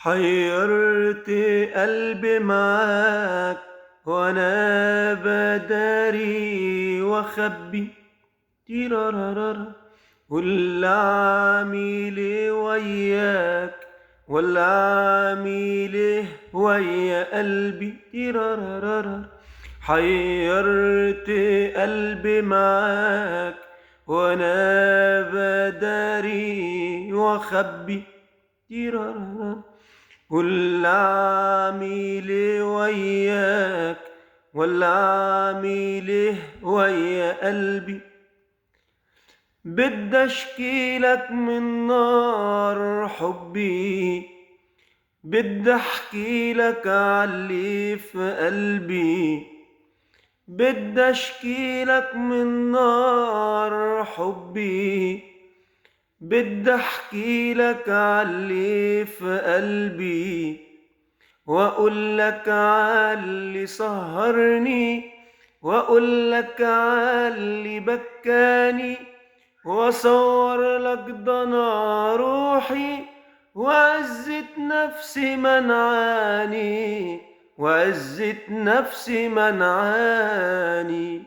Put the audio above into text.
حيرت قلبي معاك وانا بداري واخبي تيرارارارا واللي عامله وياك ولا عامله ويا قلبي تيرارارارا حيرت قلبي معاك وانا بداري واخبي تيرارارا واللي عامله وياك ولا عامله ويا قلبي بدي اشكيلك من نار حبي بدي احكيلك عاللي في قلبي بدي اشكيلك من نار حبي بدي احكيلك عاللي في قلبي واقولك عاللي سهرني واقولك عاللي بكاني واصور لك ضنا روحي وعزة نفسي منعاني وعزة نفسي منعاني